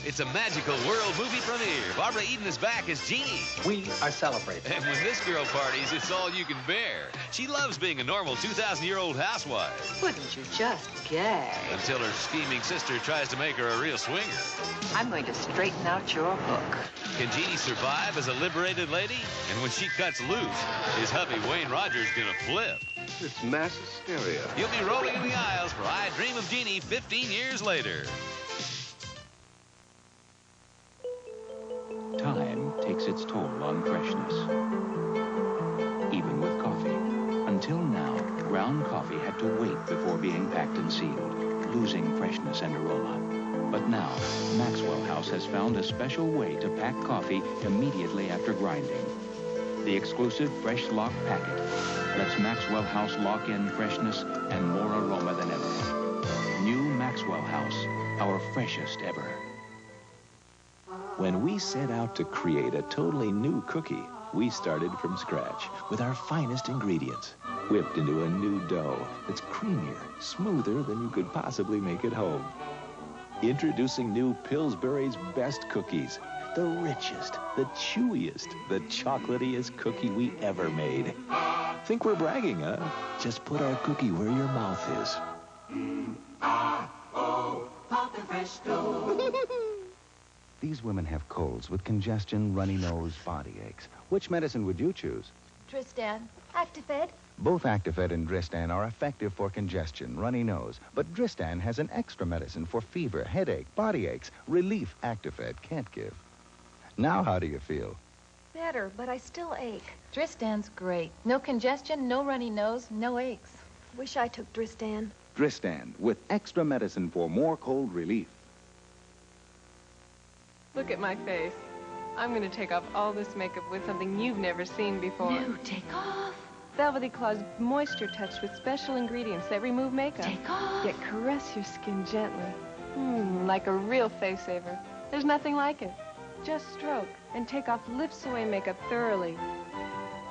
It's a magical world movie premiere. Barbara Eden is back as Jeannie. We are celebrating. And when this girl parties, it's all you can bear. She loves being a normal 2,000-year-old housewife. Wouldn't you just gag? Until her scheming sister tries to make her a real swinger. I'm going to straighten out your hook. Can Jeannie survive as a liberated lady? And when she cuts loose, is hubby Wayne Rogers gonna flip? It's mass hysteria. You'll be rolling in the aisles for I Dream of Jeannie 15 years later. Time takes its toll on freshness. Even with coffee. Until now, ground coffee had to wait before being packed and sealed, losing freshness and aroma. But now, Maxwell House has found a special way to pack coffee immediately after grinding. The exclusive Fresh Lock packet lets Maxwell House lock in freshness and more aroma than ever. New Maxwell House, our freshest ever. When we set out to create a totally new cookie, we started from scratch with our finest ingredients, whipped into a new dough that's creamier, smoother than you could possibly make at home. Introducing new Pillsbury's best cookies, the richest, the chewiest, the chocolatiest cookie we ever made. Think we're bragging, huh? Just put our cookie where your mouth is. Pop the fresh dough. These women have colds with congestion, runny nose, body aches. Which medicine would you choose? Dristan, Actifed. Both Actifed and Dristan are effective for congestion, runny nose. But Dristan has an extra medicine for fever, headache, body aches, relief Actifed can't give. Now how do you feel? Better, but I still ache. Dristan's great. No congestion, no runny nose, no aches. Wish I took Dristan. Dristan, with extra medicine for more cold relief. Look at my face. I'm going to take off all this makeup with something you've never seen before. No, take off. Velvety Claw's moisture touched with special ingredients that remove makeup. Take off. Yet caress your skin gently. Like a real face saver. There's nothing like it. Just stroke and take off lifts away makeup thoroughly.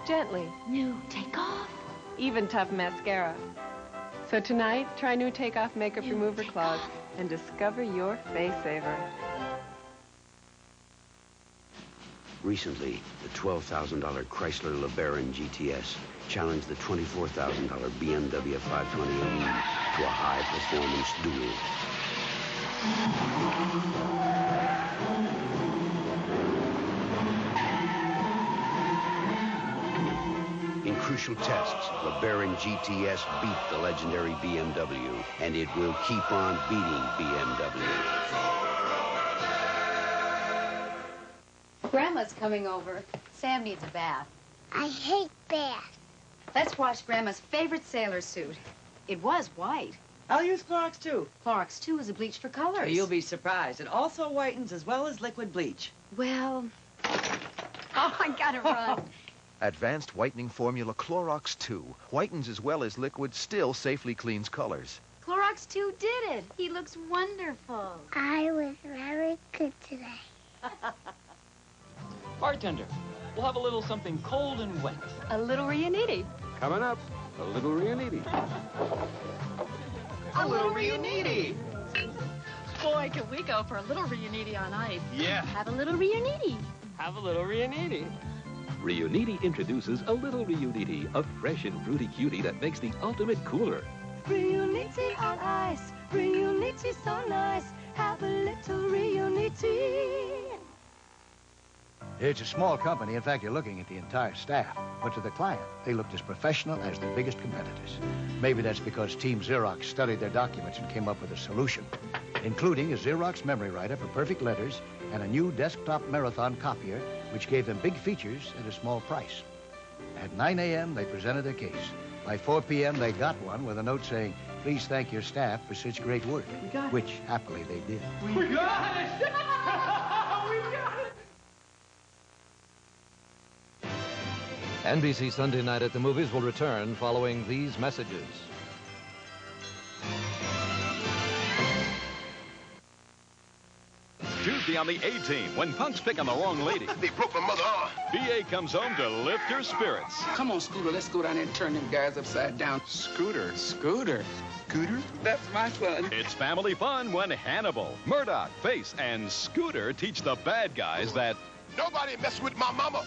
Gently. New take off. Even tough mascara. So tonight, try new Take-Off Makeup Remover Claws and discover your face saver. Recently, the $12,000 Chrysler Lebaron GTS challenged the $24,000 BMW 520 ME to a high-performance duel. In crucial tests, Lebaron GTS beat the legendary BMW, and it will keep on beating BMW. Grandma's coming over. Sam needs a bath. I hate baths. Let's wash Grandma's favorite sailor suit. It was white. I'll use Clorox, too. Clorox, too, is a bleach for colors. You'll be surprised. It also whitens as well as liquid bleach. Well... Oh, I gotta run. Advanced whitening formula Clorox 2 whitens as well as liquid, still safely cleans colors. Clorox 2 did it. He looks wonderful. I was very good today. Bartender, we'll have a little something cold and wet. A little Riunite. Coming up, a little Riunite. A little Riunite. Boy, can we go for a little Riunite on ice. Yeah. Have a little Riunite. Have a little Riunite. Riunite introduces a little Riunite, a fresh and fruity cutie that makes the ultimate cooler. Riunite on ice. Riunite so nice. Have a little Riunite. It's a small company. In fact, you're looking at the entire staff. But to the client, they looked as professional as the biggest competitors. Maybe that's because Team Xerox studied their documents and came up with a solution, including a Xerox memory writer for perfect letters and a new desktop marathon copier, which gave them big features at a small price. At 9 a.m., they presented their case. By 4 p.m., they got one with a note saying, "Please thank your staff for such great work," which, happily, they did. We got it! We got it! NBC Sunday Night at the Movies will return following these messages. Choose Tuesday on the A-Team, when punks pick on the wrong lady, They broke my mother arm. B.A. comes home to lift her spirits. Come on, Scooter, let's go down there and turn them guys upside down. Scooter. Scooter? That's my son. It's family fun when Hannibal, Murdoch, Face, and Scooter teach the bad guys that Nobody mess with my mama.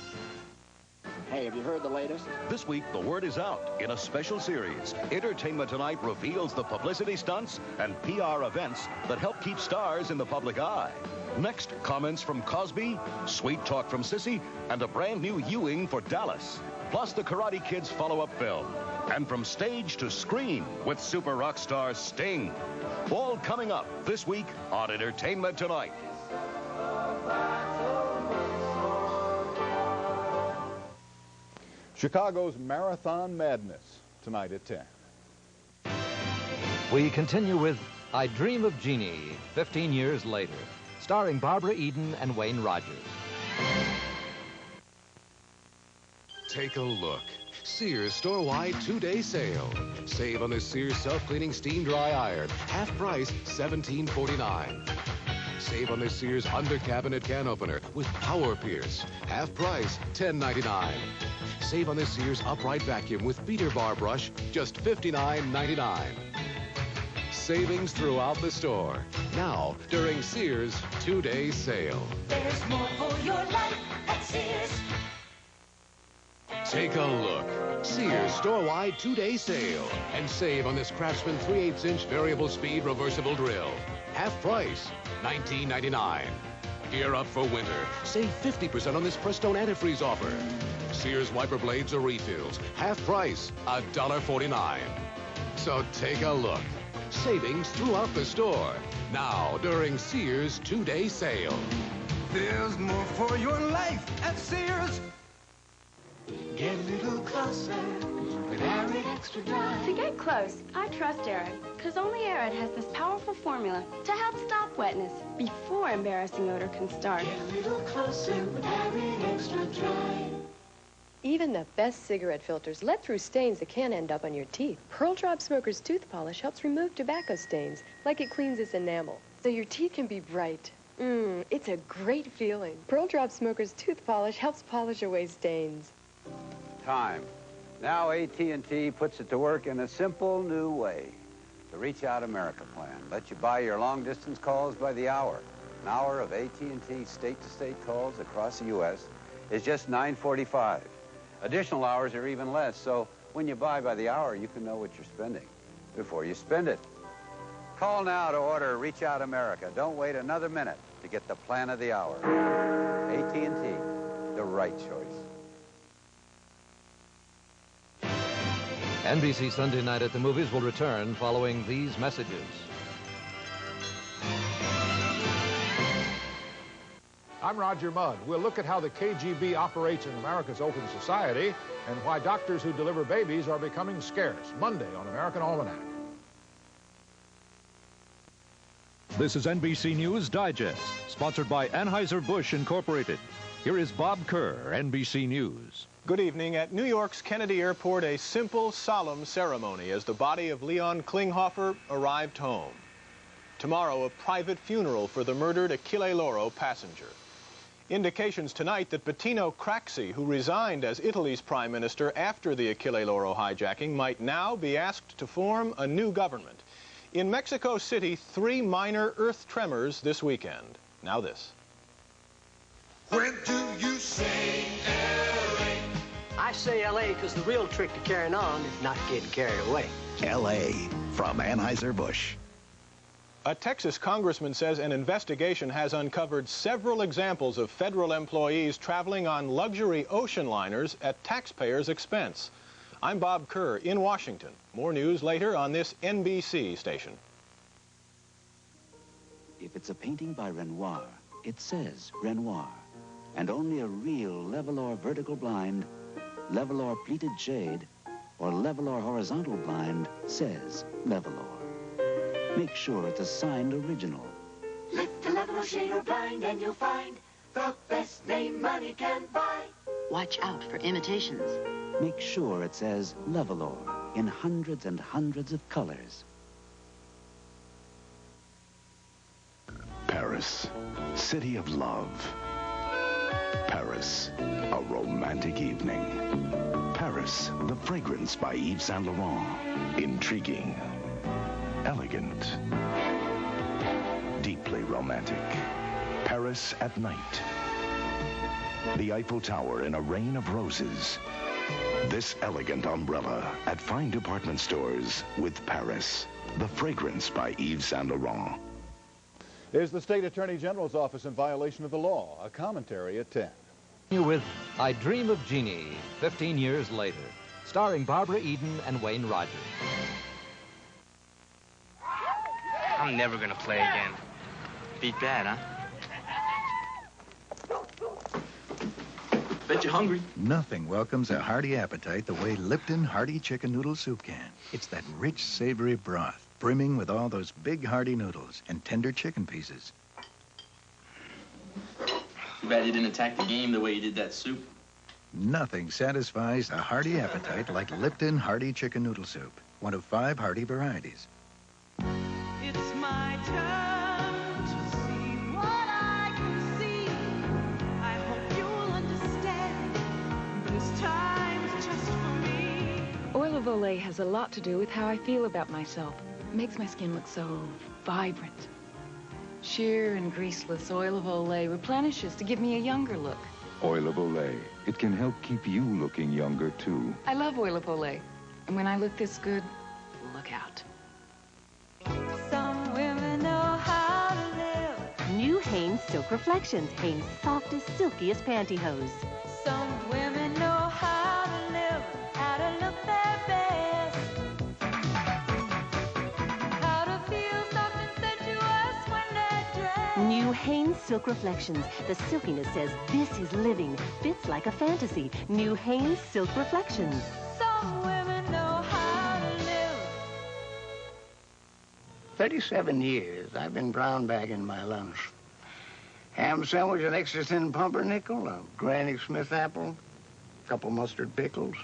Hey, have you heard the latest? This week, the word is out in a special series. Entertainment Tonight reveals the publicity stunts and PR events that help keep stars in the public eye. Next, comments from Cosby, sweet talk from Sissy, and a brand new Ewing for Dallas. Plus the Karate Kid's follow-up film. And from stage to screen with super rock star Sting. All coming up this week on Entertainment Tonight. Chicago's Marathon Madness, tonight at 10. We continue with I Dream of Jeannie, 15 years later, starring Barbara Eden and Wayne Rogers. Take a look. Sears store-wide 2-day sale. Save on this Sears self-cleaning steam dry iron. Half price, $17.49. Save on this Sears under-cabinet can opener with Power Pierce. Half price, $10.99. Save on this Sears upright vacuum with beater bar brush, just $59.99. Savings throughout the store. Now, during Sears 2-day sale. There's more for your life at Sears. Take a look. Sears store-wide 2-day sale. And save on this Craftsman 3/8-inch variable speed reversible drill. Half price, $19.99. Gear up for winter. Save 50% on this Prestone antifreeze offer. Sears wiper blades or refills. Half price, $1.49. So take a look. Savings throughout the store. Now, during Sears 2-day sale. There's more for your life at Sears. Get a little closer with Aarid Extra Dry. To get close, I trust Aarid, because only Aarid has this powerful formula to help stop wetness before embarrassing odor can start. Get a little closer with Aarid Extra Dry. Even the best cigarette filters let through stains that can end up on your teeth. Pearl Drop Smoker's Toothpolish helps remove tobacco stains, like it cleans its enamel, so your teeth can be bright. It's a great feeling. Pearl Drop Smoker's Toothpolish helps polish away stains. Time. Now AT&T puts it to work in a simple new way. The Reach Out America plan lets you buy your long-distance calls by the hour. An hour of AT&T state-to-state calls across the U.S. is just $9.45. Additional hours are even less, so when you buy by the hour, you can know what you're spending before you spend it. Call now to order Reach Out America. Don't wait another minute to get the plan of the hour. AT&T, the right choice. NBC Sunday Night at the Movies will return following these messages. I'm Roger Mudd. We'll look at how the KGB operates in America's open society and why doctors who deliver babies are becoming scarce. Monday on American Almanac. This is NBC News Digest, sponsored by Anheuser-Busch Incorporated. Here is Bob Kerr, NBC News. Good evening. At New York's Kennedy Airport, a simple, solemn ceremony as the body of Leon Klinghoffer arrived home. Tomorrow, a private funeral for the murdered Achille Lauro passenger. Indications tonight that Bettino Craxi, who resigned as Italy's prime minister after the Achille Lauro hijacking, might now be asked to form a new government. In Mexico City, 3 minor earth tremors this weekend. Now this. When do you say L.A.? I say L.A. because the real trick to carrying on is not getting carried away. L.A. from Anheuser-Busch. A Texas congressman says an investigation has uncovered several examples of federal employees traveling on luxury ocean liners at taxpayers' expense. I'm Bob Kerr in Washington. More news later on this NBC station. If it's a painting by Renoir, it says Renoir. And only a real Levolor vertical blind, Levolor pleated shade, or Levolor horizontal blind says Levolor. Make sure it's a signed original. Lift a Levolor shade or blind and you'll find the best name money can buy. Watch out for imitations. Make sure it says Levolor in hundreds and hundreds of colors. Paris. Paris, city of love. Paris, a romantic evening. Paris, the fragrance by Yves Saint Laurent. Intriguing, elegant, deeply romantic. Paris at night. The Eiffel Tower in a rain of roses. This elegant umbrella at fine department stores with Paris, the fragrance by Yves Saint Laurent. Is the State Attorney General's office in violation of the law? A commentary at 10. With I Dream of Jeannie, 15 years later, starring Barbara Eden and Wayne Rogers. I'm never gonna play again. Beat that, huh? Bet you're hungry. Nothing welcomes a hearty appetite the way Lipton Hearty chicken noodle soup can. It's that rich, savory broth, brimming with all those big hearty noodles and tender chicken pieces. Too bad you didn't attack the game the way you did that soup. Nothing satisfies a hearty appetite like Lipton Hearty chicken noodle soup, one of 5 hearty varieties. It's my turn to see what I can see. I hope you'll understand. This time's just for me. Oil of Olay has a lot to do with how I feel about myself. It makes my skin look so vibrant. Sheer and greaseless oil of Olay replenishes to give me a younger look. Oil of Olay. It can help keep you looking younger, too. I love oil of Olay. And when I look this good, look out. Some women know how to live. New Hanes Silk Reflections. Hanes' softest, silkiest pantyhose. Some women know how to live, how to look their best. How to feel soft and sensuous when they're dressed. New Hanes Silk Reflections. The silkiness says this is living. Fits like a fantasy. New Hanes Silk Reflections. Some women know how to live. 37 years I've been brown bagging my lunch. Ham sandwich, an extra thin pumpernickel, a Granny Smith apple, a couple mustard pickles.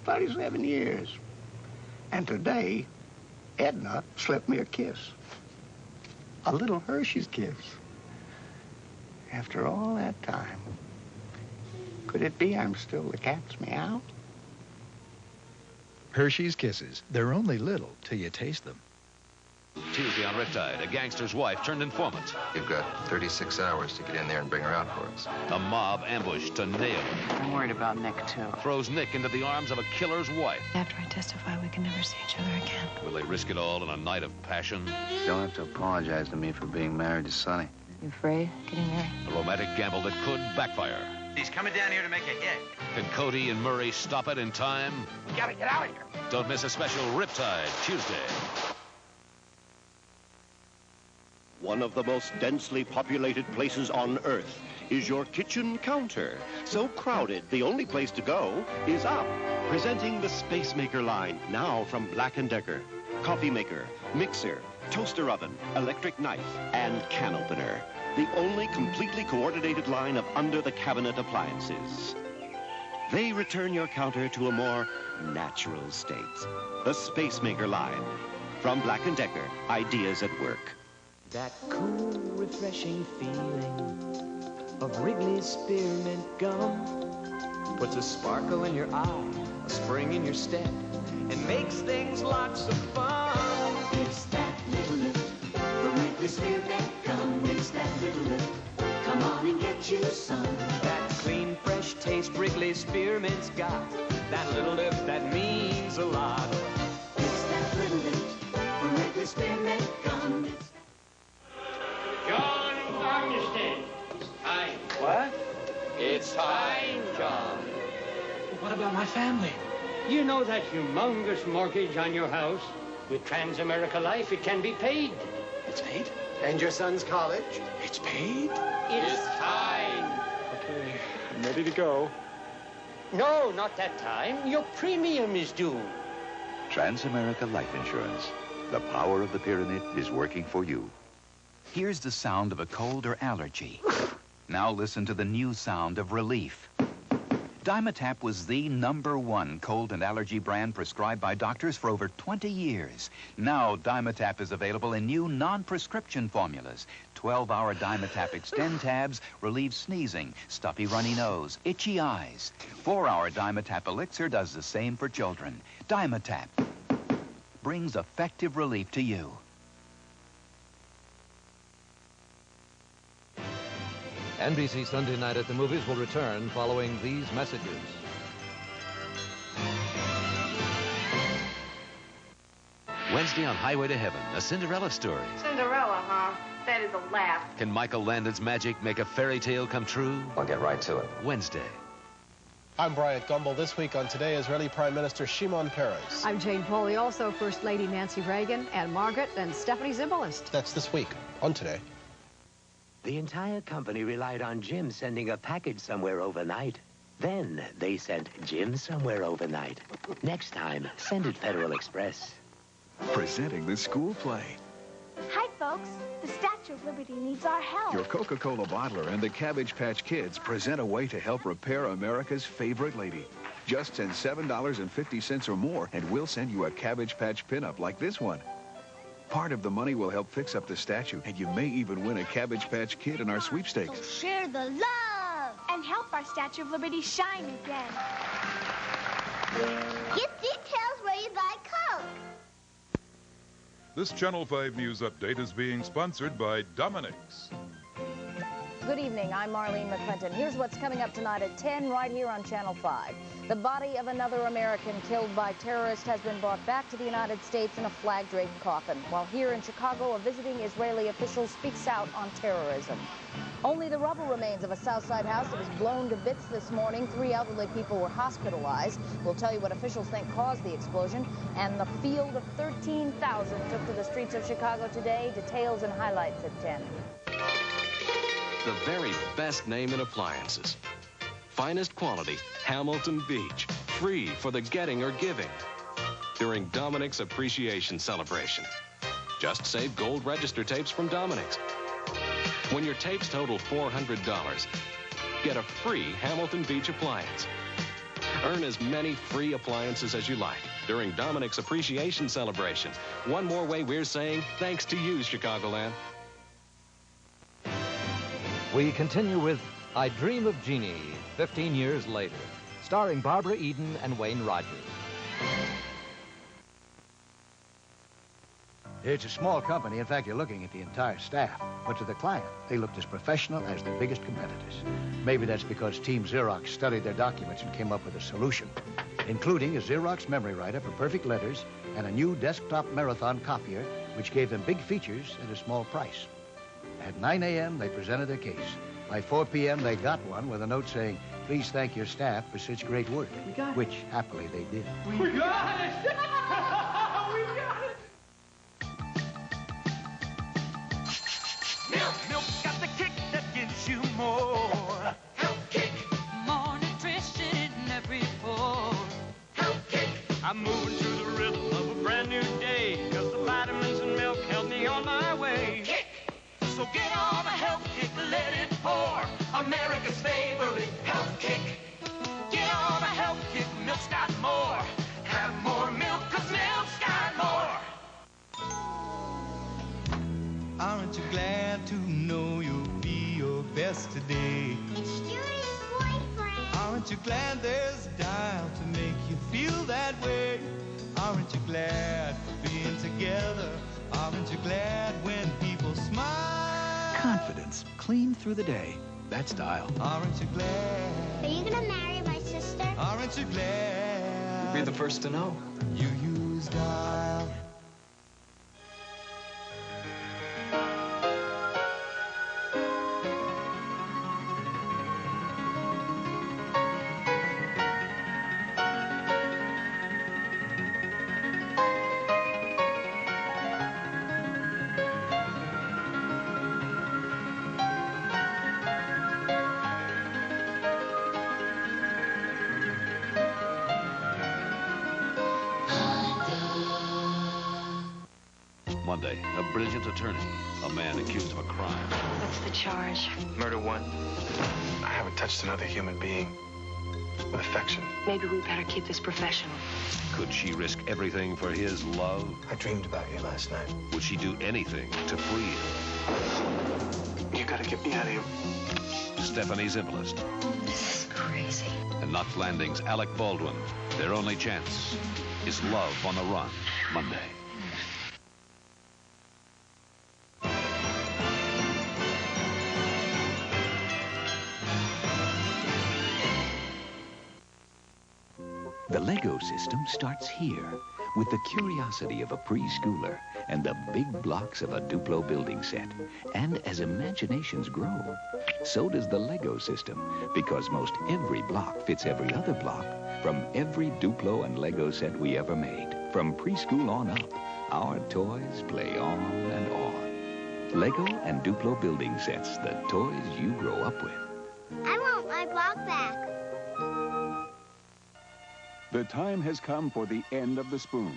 37 years. And today, Edna slipped me a kiss. A little Hershey's kiss. After all that time, could it be I'm still the cat's meow? Hershey's Kisses. They're only little till you taste them. Tuesday on Riptide, a gangster's wife turned informant. You've got 36 hours to get in there and bring her out for us. A mob ambush to nail her. I'm worried about Nick, too. Throws Nick into the arms of a killer's wife. After I testify, we can never see each other again. Will they risk it all in a night of passion? You don't have to apologize to me for being married to Sonny. You afraid of getting married? A romantic gamble that could backfire. He's coming down here to make a hit. Can Cody and Murray stop it in time? We gotta get out of here. Don't miss a special Riptide Tuesday. One of the most densely populated places on Earth is your kitchen counter. So crowded, the only place to go is up. Presenting the Space Maker line, now from Black & Decker. Coffee maker, mixer, toaster oven, electric knife, and can opener. The only completely coordinated line of under-the-cabinet appliances. They return your counter to a more natural state. The Space Maker line. From Black & Decker, ideas at work. That cool, refreshing feeling of Wrigley's Spearmint Gum puts a sparkle in your eye, a spring in your step, and makes things lots of fun. It's that little lift from Wrigley's Spearmint Gum. It's that little lift. Come on and get you some. That clean, fresh taste Wrigley's Spearmint's got. That little lift that means a lot. It's that little lift from Wrigley's Spearmint Gum. John Farniston. It's time. What? It's time, John. What about my family? You know that humongous mortgage on your house? With Transamerica Life, it can be paid. It's paid? And your son's college? It's paid? It's time. Okay, I'm ready to go. No, not that time. Your premium is due. Transamerica Life Insurance. The power of the pyramid is working for you. Here's the sound of a cold or allergy. Now listen to the new sound of relief. Dimetap was the #1 cold and allergy brand prescribed by doctors for over 20 years. Now Dimetap is available in new non-prescription formulas. 12-hour Dimetap Extend tabs relieve sneezing, stuffy runny nose, itchy eyes. 4-hour Dimetap Elixir does the same for children. Dimetap brings effective relief to you. NBC Sunday Night at the Movies will return following these messages. Wednesday on Highway to Heaven, a Cinderella story. Cinderella, huh? That is a laugh. Can Michael Landon's magic make a fairy tale come true? I'll get right to it. Wednesday. I'm Bryant Gumbel. This week on Today, Israeli Prime Minister Shimon Peres. I'm Jane Pauley, also First Lady Nancy Reagan, and Margaret and Stephanie Zimbalist. That's this week on Today. The entire company relied on Jim sending a package somewhere overnight. Then they sent Jim somewhere overnight. Next time, send it Federal Express. Presenting the school play. Hi, folks. The Statue of Liberty needs our help. Your Coca-Cola bottler and the Cabbage Patch Kids present a way to help repair America's favorite lady. Just send $7.50 or more, and we'll send you a Cabbage Patch pinup like this one. Part of the money will help fix up the statue, and you may even win a Cabbage Patch Kid in our sweepstakes. So share the love and help our Statue of Liberty shine again. Get details where you buy Coke. This Channel 5 News Update is being sponsored by Dominick's. Good evening, I'm Marlene McClinton. Here's what's coming up tonight at 10 right here on Channel 5. The body of another American killed by terrorists has been brought back to the United States in a flag-draped coffin, while here in Chicago, a visiting Israeli official speaks out on terrorism. Only the rubble remains of a Southside house that was blown to bits this morning. 3 elderly people were hospitalized. We'll tell you what officials think caused the explosion. And the field of 13,000 took to the streets of Chicago today. Details and highlights at 10. The very best name in appliances. Finest quality, Hamilton Beach. Free for the getting or giving. During Dominick's Appreciation Celebration. Just save gold register tapes from Dominick's. When your tapes total $400, get a free Hamilton Beach appliance. Earn as many free appliances as you like during Dominick's Appreciation Celebration. One more way we're saying thanks to you, Chicagoland. We continue with I Dream of Jeannie, 15 years later, starring Barbara Eden and Wayne Rogers. It's a small company. In fact, you're looking at the entire staff. But to the client, they looked as professional as the biggest competitors. Maybe that's because Team Xerox studied their documents and came up with a solution, including a Xerox memory writer for perfect letters and a new desktop marathon copier, which gave them big features at a small price. At 9 a.m., they presented their case. By 4 p.m., they got one with a note saying, "Please thank your staff for such great work," which, happily, they did. We got it! We got it! Milk's got the kick that gives you more. Health kick. More nutrition in every pour. Health kick. I'm moving to the rhythm of a brand new day, 'cause the vitamins in milk help me on my way. Kick. So get all the health kick, let it pour. America's favorite health kick. Get all the health kick, milk's got more. Have more milk, 'cause milk's got more. Aren't you glad to know you'll be your best today? It's Julie's boyfriend. Aren't you glad there's a dial to make you feel that way? Aren't you glad for being together? Aren't you glad when people smile? Confidence, clean through the day. That's Dial. Aren't you glad? Are you gonna marry my sister? Aren't you glad? Be the first to know. You use Dial. Monday, a brilliant attorney, a man accused of a crime. What's the charge? Murder 1. I haven't touched another human being. Affection. Maybe we better keep this professional. Could she risk everything for his love? I dreamed about you last night. Would she do anything to free him? You gotta get me out of here. Stephanie's Simplest. This is crazy. And Knots Landing's Alec Baldwin. Their only chance is Love on the Run, Monday. The Lego system starts here with the curiosity of a preschooler and the big blocks of a Duplo building set. And as imaginations grow, so does the Lego system, because most every block fits every other block from every Duplo and Lego set we ever made. From preschool on up, our toys play on and on. Lego and Duplo building sets, the toys you grow up with. I want my block back. The time has come for the end of the spoon.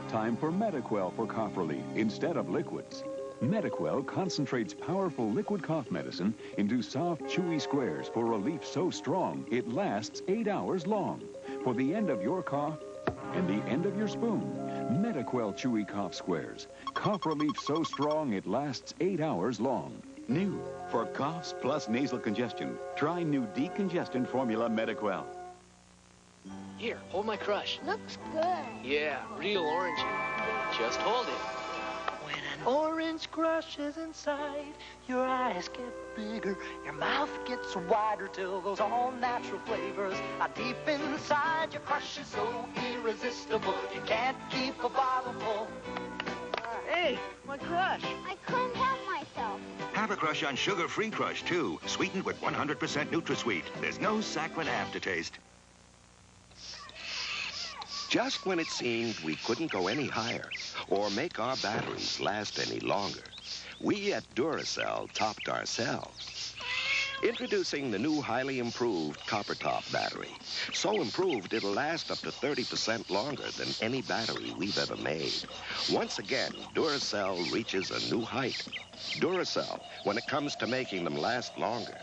Time for Mediquell for cough relief instead of liquids. Mediquell concentrates powerful liquid cough medicine into soft, chewy squares for relief so strong it lasts 8 hours long. For the end of your cough and the end of your spoon, Mediquell chewy cough squares. Cough relief so strong it lasts 8 hours long. New for coughs plus nasal congestion. Try new decongestant formula Mediquell. Here, hold my crush. Looks good. Yeah, real orangey. Just hold it. When an orange crush is inside, your eyes get bigger, your mouth gets wider till those all-natural flavors are deep inside. Your crush is so irresistible, you can't keep a bottle full. Hey, my crush. I couldn't help myself. Have a crush on sugar-free Crush, too. Sweetened with 100% NutraSweet. There's no saccharine aftertaste. Just when it seemed we couldn't go any higher or make our batteries last any longer, we at Duracell topped ourselves. Introducing the new highly improved Copper Top battery. So improved it'll last up to 30% longer than any battery we've ever made. Once again, Duracell reaches a new height. Duracell, when it comes to making them last longer,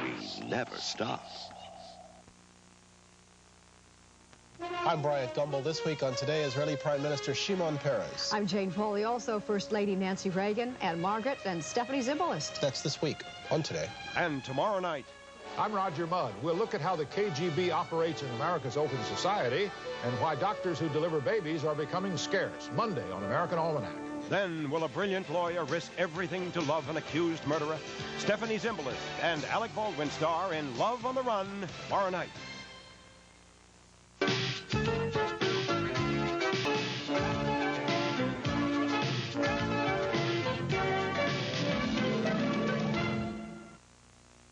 we never stop. I'm Bryant Gumbel. This week on Today, Israeli Prime Minister Shimon Peres. I'm Jane Foley, also First Lady Nancy Reagan, and Margaret and Stephanie Zimbalist. That's this week on Today. And tomorrow night. I'm Roger Mudd. We'll look at how the KGB operates in America's open society and why doctors who deliver babies are becoming scarce. Monday on American Almanac. Then will a brilliant lawyer risk everything to love an accused murderer? Stephanie Zimbalist and Alec Baldwin star in Love on the Run tomorrow night.